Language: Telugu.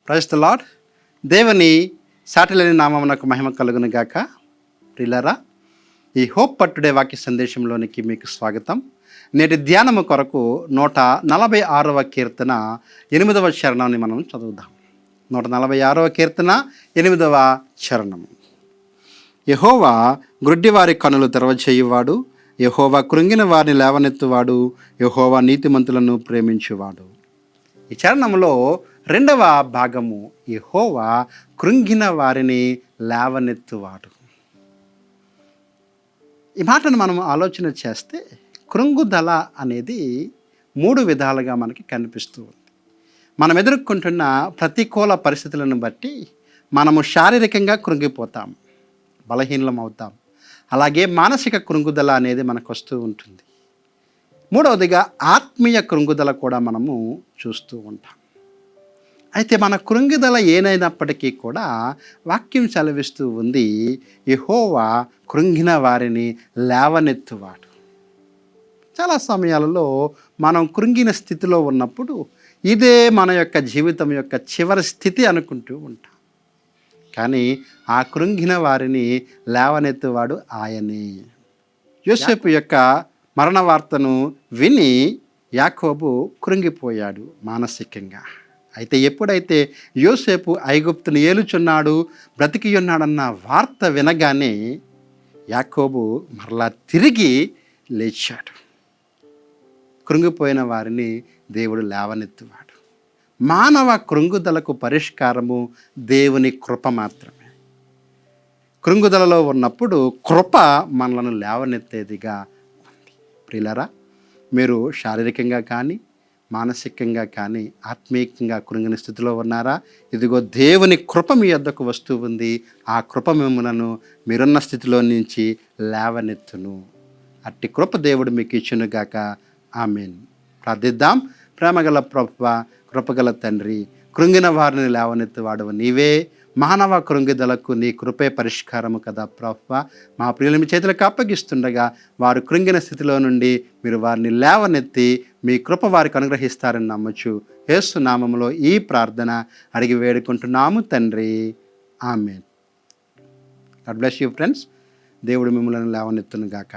Praise the lord. దేవుని సాటిలేని నామమునకు మహిమ కలుగును గాక. ప్రియులారా, ఈ హోప్ పట్టుడే వాక్య సందేశంలోనికి మీకు స్వాగతం. నేటి ధ్యానము కొరకు 146వ కీర్తన 8వ చరణాన్ని మనం చదువుదాం. 146వ కీర్తన 8వ చరణము. యెహోవా గ్రుడ్డివారి కనులు తెరవచేయువాడు, యెహోవా కృంగిన వారిని లేవనెత్తువాడు, యెహోవా నీతిమంతులను ప్రేమించువాడు. ఈ చరణంలో రెండవ భాగము, యెహోవా కృంగిన వారిని లేవనెత్తువాడు. ఈ మాటను మనం ఆలోచన చేస్తే కృంగుదల అనేది 3 విధాలుగా మనకి కనిపిస్తూ ఉంది. మనం ఎదుర్కొంటున్న ప్రతికూల పరిస్థితులను బట్టి మనము శారీరకంగా కృంగిపోతాం, బలహీనం అవుతాం. అలాగే మానసిక కృంగుదల అనేది మనకు వస్తూ ఉంటుంది. మూడవదిగా ఆత్మీయ కృంగుదల కూడా మనము చూస్తూ ఉంటాం. అయితే మన కృంగుదల ఏనైనప్పటికీ కూడా వాక్యం సెలవిస్తూ ఉంది, యెహోవా కృంగిన వారిని లేవనెత్తువాడు. చాలా సమయాలలో మనం కృంగిన స్థితిలో ఉన్నప్పుడు ఇదే మన యొక్క జీవితం యొక్క చివరి స్థితి అనుకుంటూ ఉంటాం. కానీ ఆ కృంగిన వారిని లేవనెత్తువాడు ఆయనే. యోసేపు యొక్క మరణ వార్తను విని యాకోబు కృంగిపోయాడు మానసికంగా. అయితే ఎప్పుడైతే యోసేపు ఐగుప్తును ఏలుచున్నాడు, బ్రతికి ఉన్నాడన్న వార్త వినగానే యాకోబు మరలా తిరిగి లేచాడు. కృంగిపోయిన వారిని దేవుడు లేవనెత్తువాడు. మానవ కృంగుదలకు పరిష్కారము దేవుని కృప మాత్రమే. కృంగుదలలో ఉన్నప్పుడు కృప మనలను లేవనెత్తేదిగా ఉంది. ప్రియులారా, మీరు శారీరకంగా కానీ మానసికంగా కానీ ఆత్మీయంగా కృంగిన స్థితిలో ఉన్నారా? ఇదిగో దేవుని కృప మీ వద్దకు వస్తూ ఉంది. ఆ కృప మిమ్మలను మీరున్న స్థితిలో నుంచి లేవనెత్తును. అట్టి కృప దేవుడు మీకు ఇచ్చునుగాక. ఆమేన్. ప్రార్థిద్దాం. ప్రేమగల ప్రభువా, కృపగల తండ్రి, కృంగిన వారిని లేవనెత్తువాడవు నీవే. మానవ కృంగిదలకు నీ కృపే పరిష్కారము కదా ప్రభువా. మా ప్రియులు మీ చేతులకు అప్పగిస్తుండగా వారు కృంగిన స్థితిలో నుండి మీరు వారిని లేవనెత్తి మీ కృప వారికి అనుగ్రహిస్తారని నమ్మచ్చు. యేసు నామములో ఈ ప్రార్థన అడిగి వేడుకుంటున్నాము తండ్రి. Amen. God bless you friends. దేవుడు మిమ్మల్ని లేవనెత్తును గాక.